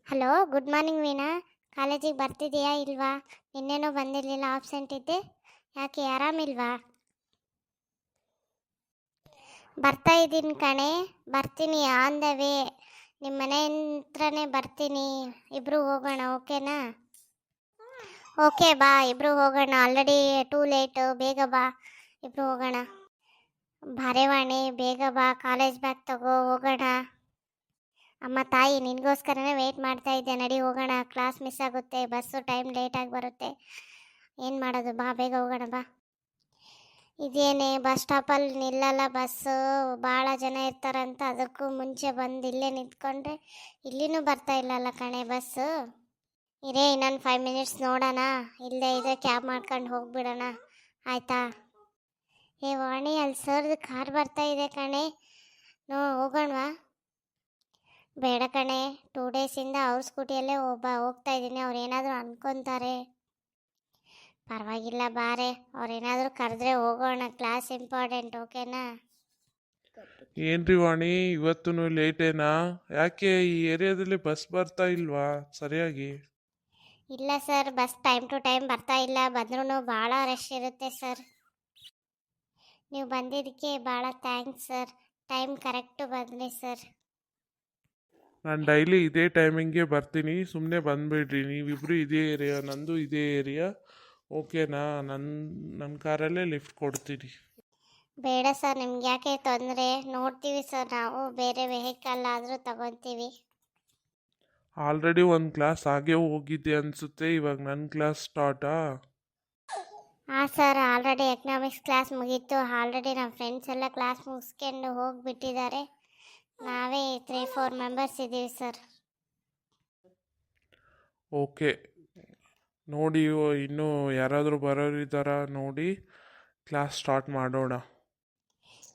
Hello, good morning Veena. ಕಾಲೇಜಿಗೆ ಬರ್ತಿದೆಯಾ ಇಲ್ವಾ? ನಿನ್ನೆನೂ ಬಂದಿರಲಿಲ್ಲ, ಆಬ್ಸೆಂಟ್ ಇದ್ದೆ. ಯಾಕೆ ಆರಾಮಿಲ್ವಾ? ಬರ್ತಾ ಇದ್ದೀನಿ ಕಣೆ, ಬರ್ತೀನಿ ಆನ್ ದ ವೇ. ನಿಮ್ಮ ಮನೆ ಹತ್ರನೇ ಬರ್ತೀನಿ, ಇಬ್ಬರು ಹೋಗೋಣ, ಓಕೆನಾ? ಓಕೆ ಬಾ, ಇಬ್ಬರು ಹೋಗೋಣ. ಆಲ್ರೆಡಿ ಟೂ ಲೇಟು, ಬೇಗ ಬಾ, ಇಬ್ಬರು ಹೋಗೋಣ. ಭಾರೆವಾಣಿ, ಬೇಗ ಬಾ, ಕಾಲೇಜ್ ಬ್ಯಾಗ್ ತಗೋ, ಹೋಗೋಣ. ಅಮ್ಮ ತಾಯಿ, ನಿನಗೋಸ್ಕರನೇ ವೆಯ್ಟ್ ಮಾಡ್ತಾ ಇದ್ದೆ. ನಡಿ ಹೋಗೋಣ, ಕ್ಲಾಸ್ ಮಿಸ್ ಆಗುತ್ತೆ, ಬಸ್ಸು ಟೈಮ್ ಲೇಟಾಗಿ ಬರುತ್ತೆ. ಏನು ಮಾಡೋದು, ಬಾ ಬೇಗ ಹೋಗೋಣ ಬಾ. ಇದೇನೇ ಬಸ್ ಸ್ಟಾಪಲ್ಲಿ ನಿಲ್ಲಲ್ಲ ಬಸ್ಸು, ಭಾಳ ಜನ ಇರ್ತಾರಂತ ಅದಕ್ಕೂ ಮುಂಚೆ ಬಂದು ಇಲ್ಲೇ ನಿಂತ್ಕೊಂಡ್ರೆ ಇಲ್ಲಿನೂ ಬರ್ತಾ ಇಲ್ಲಲ್ಲ ಕಣೆ ಬಸ್ಸು. ಇರೇ ಇನ್ನೊಂದು 5 ಮಿನಿಟ್ಸ್ ನೋಡೋಣ, ಇಲ್ಲೇ ಇದೆ ಕ್ಯಾಬ್ ಮಾಡ್ಕೊಂಡು ಹೋಗ್ಬಿಡೋಣ, ಆಯಿತಾ? ಏ ವಾಣಿ, ಅಲ್ಲಿ ಸರ್ದು ಕಾರ್ ಬರ್ತಾ ಇದೆ ಕಣೆ, ಹೋಗೋಣವಾ? ಬೇಡ ಕಣೆ, 2 ಡೇಸಿಂದ ಅವ್ರ ಸ್ಕೂಟಿಯಲ್ಲೇ ಹೋಗ್ತಾ ಇದ್ದೀನಿ. ಅವ್ರು ಏನಾದರೂ ಅನ್ಕೊತಾರೆ. ಪರವಾಗಿಲ್ಲ ಬಾರೆ, ಅವ್ರೇನಾದರೂ ಕರೆದ್ರೆ ಹೋಗೋಣ, ಕ್ಲಾಸ್ ಇಂಪಾರ್ಟೆಂಟ್, ಓಕೆನಾ? ಏನ್ರಿ ವಾಣಿ, ಇವತ್ತು ಲೇಟೇನಾ? ಯಾಕೆ ಈ ಏರಿಯಾದಲ್ಲಿ ಬಸ್ ಬರ್ತಾ ಇಲ್ವಾ ಸರಿಯಾಗಿ? ಇಲ್ಲ sir, bus time to time ಬರ್ತಾ ಇಲ್ಲ, ಬಂದ್ರೂ ಭಾಳ ರಶ್ ಇರುತ್ತೆ ಸರ್. ನೀವು ಬಂದಿದ್ದಕ್ಕೆ ಭಾಳ ಥ್ಯಾಂಕ್ಸ್ ಸರ್, ಟೈಮ್ ಕರೆಕ್ಟು ಬಂದ್ರಿ ಸರ್. ನಾನು ಡೈಲಿ ಇದೇ ಟೈಮಿಂಗ್ಗೆ ಬರ್ತೀನಿ, ಸುಮ್ಮನೆ ಬಂದುಬಿಡ್ರಿ. ನೀವಿಬ್ಬರು ಇದೇ ಏರಿಯಾ, ನಂದು ಇದೇ ಏರಿಯಾ, ಓಕೆನಾ? ನನ್ನ ಕಾರಲ್ಲೇ ಲಿಫ್ಟ್ ಕೊಡ್ತೀನಿ. ಬೇಡ ಸರ್, ನಿಮ್ಗೆ ಯಾಕೆ ತೊಂದರೆ? ನೋಡ್ತೀವಿ ಸರ್, ನಾವು ಬೇರೆ ವೆಹಿಕಲ್ ಆದರೂ ತಗೊತೀವಿ. ಆಲ್ರೆಡಿ ಒಂದು ಕ್ಲಾಸ್ ಆಗೇ ಹೋಗಿದ್ದೆ ಅನಿಸುತ್ತೆ, ಇವಾಗ ನನ್ನ ಕ್ಲಾಸ್ ಸ್ಟಾರ್ಟಾ? ಹಾಂ ಸರ್, ಆಲ್ರೆಡಿ ಎಕನಾಮಿಕ್ಸ್ ಕ್ಲಾಸ್ ಮುಗೀತು. ಆಲ್ರೆಡಿ ನಮ್ಮ ಫ್ರೆಂಡ್ಸ್ ಎಲ್ಲ ಕ್ಲಾಸ್ ಮುಗಿಸ್ಕೊಂಡು ಹೋಗಿಬಿಟ್ಟಿದ್ದಾರೆ. ನಾವೇ 3-4 ಮೆಂಬರ್ಸ್ ಇದ್ದೀವಿ ಸರ್. ಓಕೆ, ನೋಡಿ ಇನ್ನೂ ಯಾರಾದರೂ ಬರೋರಿದ್ದಾರಾ ನೋಡಿ, ಕ್ಲಾಸ್ ಸ್ಟಾರ್ಟ್ ಮಾಡೋಣ.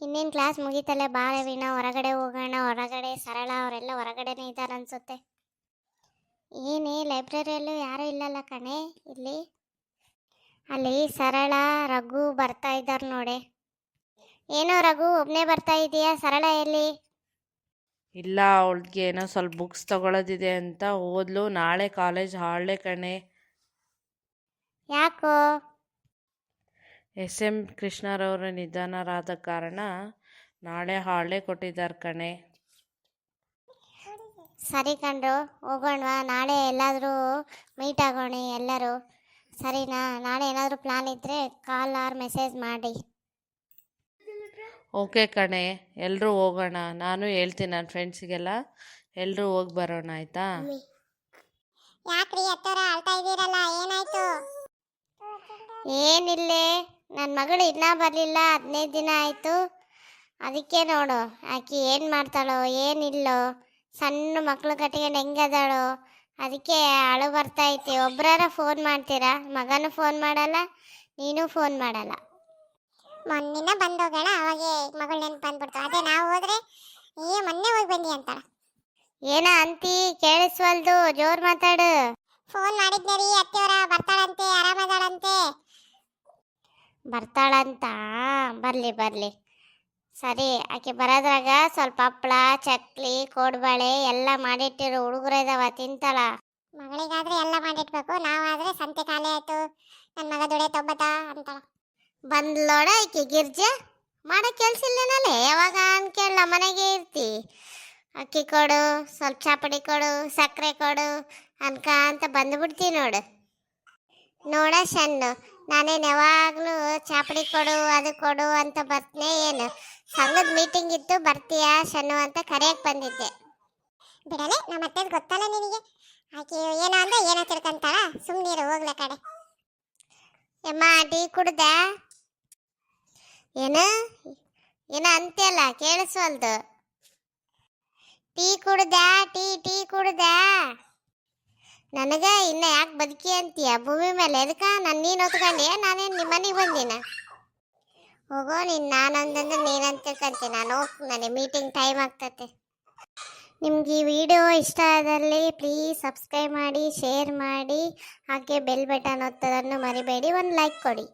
ಇನ್ನೇನು ಕ್ಲಾಸ್ ಮುಗೀತಲ್ಲೇ, ಬಾರೆ ವೀಣಾ, ಹೊರಗಡೆ ಹೋಗೋಣ. ಹೊರಗಡೆ ಸರಳ ಅವರೆಲ್ಲ ಹೊರಗಡೆನೇ ಇದ್ದಾರೆ ಅನ್ಸುತ್ತೆ. ಏನೇ ಲೈಬ್ರರಿಯಲ್ಲೂ ಯಾರೂ ಇಲ್ಲಲ್ಲ ಕಣೆ ಇಲ್ಲಿ. ಅಲ್ಲಿ ಸರಳ, ರಘು ಬರ್ತಾ ಇದ್ದಾರೆ ನೋಡೆ. ಏನೋ ರಘು, ಒಬ್ಬನೇ ಬರ್ತಾ ಇದೀಯಾ? ಸರಳ ಎಲ್ಲಿ? ಇಲ್ಲ, ಅವಳಿಗೆ ಏನೋ ಸ್ವಲ್ಪ ಬುಕ್ಸ್ ತಗೊಳ್ಳೋದಿದೆ ಅಂತ ಓದ್ಲು. ನಾಳೆ ಕಾಲೇಜ್ ಹಾಲ್ಡೇ ಕಣೆ. ಯಾಕೋ? SM ಕೃಷ್ಣರವರು ನಿಧನರಾದ ಕಾರಣ ನಾಳೆ ಹಾಲ್ಡೇ ಕೊಟ್ಟಿದ್ದಾರೆ ಕಣೆ. ಸರಿ ಕಣ್ರು, ಹೋಗೋಣವಾ? ನಾಳೆ ಎಲ್ಲಾದರೂ ಮೀಟ್ ಆಗೋಣ ಎಲ್ಲರೂ, ಸರಿನಾ? ನಾಳೆ ಏನಾದರೂ ಪ್ಲಾನ್ ಇದ್ದರೆ ಕಾಲ್ ಆರ್ ಮೆಸೇಜ್ ಮಾಡಿ. ಓಕೆ ಕಣೆ, ಎಲ್ಲರೂ ಹೋಗೋಣ. ನಾನು ಹೇಳ್ತೀನಿ ನನ್ನ ಫ್ರೆಂಡ್ಸಿಗೆಲ್ಲ, ಎಲ್ಲರೂ ಹೋಗಿ ಬರೋಣ, ಆಯಿತಾ? ಯಾಕ್ರಿ ಅತ್ತೋರ ಅಳ್ತಾ ಇದ್ದೀರಲ್ಲ, ಏನಾಯ್ತು? ಏನಿಲ್ಲೇ, ನನ್ನ ಮಗಳು ಇನ್ನೂ ಬರಲಿಲ್ಲ, 15 ದಿನ ಆಯಿತು. ಅದಕ್ಕೆ ನೋಡು, ಆಕೆ ಏನು ಮಾಡ್ತಾಳೋ ಏನಿಲ್ಲೋ, ಸಣ್ಣ ಮಕ್ಕಳು ಕಟ್ಕೊಂಡು ಹೆಂಗದಾಳೋ, ಅದಕ್ಕೆ ಅಳು ಬರ್ತೈತಿ. ಒಬ್ಬರಾರ ಫೋನ್ ಮಾಡ್ತೀರಾ? ಮಗನೂ ಫೋನ್ ಮಾಡಲ್ಲ, ನೀನು ಫೋನ್ ಮಾಡಲ್ಲ. ಮೊನ್ನೆ ಬಂದೋಗೋಣ, ಅವಾಗೆ ಮಗಳು ನೆನ್ಪು ಬಂದ್ಬಿಡ್ತು. ಅದೇ ನಾವು ಹೋದ್ರೆ ಮೊನ್ನೆ ಹೋಗಿ ಬಂದಿ ಅಂತಾರ. ಏನ ಅಂತಿ? ಕೇಳಿಸ್ವಲ್ದು, ಜೋರ್ ಮಾತಾಡು. ಫೋನ್ ಮಾಡಿದ್ನ ರೀ, ಅತ್ತೆಯವರ ಬರ್ತಾಳಂತೆ, ಆರಾಮದಾಳಂತೆ. ಬರ್ತಾಳಂತ? ಬರ್ಲಿ ಬರ್ಲಿ, ಸರಿ. ಆಕೆ ಬರೋದ್ರಾಗ ಸ್ವಲ್ಪ ಹಪ್ಪಳ, ಚಕ್ಲಿ, ಕೋಡ್ಬಳೆ ಎಲ್ಲ ಮಾಡಿಟ್ಟಿರು. ಹುಡುಗರು ಇದಾವ, ತಿಂತಾಳ. ಮಗಳಿಗಾದ್ರೆ ಎಲ್ಲ ಮಾಡಿಟ್ಬೇಕು, ನಾವಾದ್ರೆ ಸಂತೆ ಖಾಲಿ ಆಯ್ತು, ನನ್ನ ಮಗ ದುಡೆ ತೊಬ್ಬತ ಅಂತಾಳ. ಬಂದ್ಲೋಡ ಈಕೆ ಗಿರ್ಜಾ, ಮಾಡೋ ಕೆಲ್ಸ ಇಲ್ಲೇನಲ್ಲೇ? ಯಾವಾಗ ಅನ್ಕೇಳ ಮನೆಗೆ ಇರ್ತಿ. ಅಕ್ಕಿ ಕೊಡು, ಸ್ವಲ್ಪ ಚಾಪಡಿ ಕೊಡು, ಸಕ್ಕರೆ ಕೊಡು ಅಂತ ಬಂದುಬಿಡ್ತೀವಿ ನೋಡು. ನೋಡ ಶಣ್ಣು, ನಾನೇನು ಯಾವಾಗಲೂ ಚಾಪಡಿ ಕೊಡು ಅದು ಕೊಡು ಅಂತ ಬರ್ತನೇ ಏನು? ಸಂಘದ ಮೀಟಿಂಗ್ ಇತ್ತು, ಬರ್ತೀಯಾ ಶಣ್ಣು ಅಂತ ಕರೆಯಕ್ಕೆ ಬಂದಿದ್ದೆ. ಬಿಡಲೆ, ನಮ್ಮ ಅತ್ತೆದು ಗೊತ್ತಲ್ಲ ನಿನಗೆ, ಆಕೆ ಏನೋ ಅಂದ್ರೆ ಏನೋ ತಿಳ್ಕೊಂತಾಳ, ಸುಮ್ಮನಿರು, ಹೋಗ್ಲ ಕಡೆ. ಯಮ್ಮ, ಟೀ ಕುಡ್ದ? ಏನು ಏನೋ ಅಂತೆಲ್ಲ, ಕೇಳಿಸ್ವಲ್ದು. ಟೀ ಕುಡ್ದ? ಟೀ ಕುಡ್ದ? ನನಗ ಇನ್ನ ಯಾಕೆ ಬದುಕಿ ಅಂತೀಯ ಭೂಮಿ ಮೇಲೆ? ಎದಕ್ಕ ನೀನು ಹೊತ್ಕೊಂಡಿಯ? ನಾನೇನು ನಿಮ್ಮ ಮನೆಗೆ ಬಂದಿನ? ಹೋಗೋ ನೀನು, ನಾನೊಂದಂದ್ರೆ ನೀನಂತ ತಿಳ್ಕೊಂತೀನಿ. ನಾನು ಹೋಗ್ತೀನಿ, ನನಗೆ ಮೀಟಿಂಗ್ ಟೈಮ್ ಆಗ್ತತೆ. ನಿಮ್ಗೆ ಈ ವಿಡಿಯೋ ಇಷ್ಟ ಆದಲ್ಲಿ ಪ್ಲೀಸ್ ಸಬ್ಸ್ಕ್ರೈಬ್ ಮಾಡಿ, ಶೇರ್ ಮಾಡಿ, ಹಾಗೆ ಬೆಲ್ ಬಟನ್ ಒತ್ತೋದನ್ನು ಮರಿಬೇಡಿ. ಒಂದು ಲೈಕ್ ಕೊಡಿ.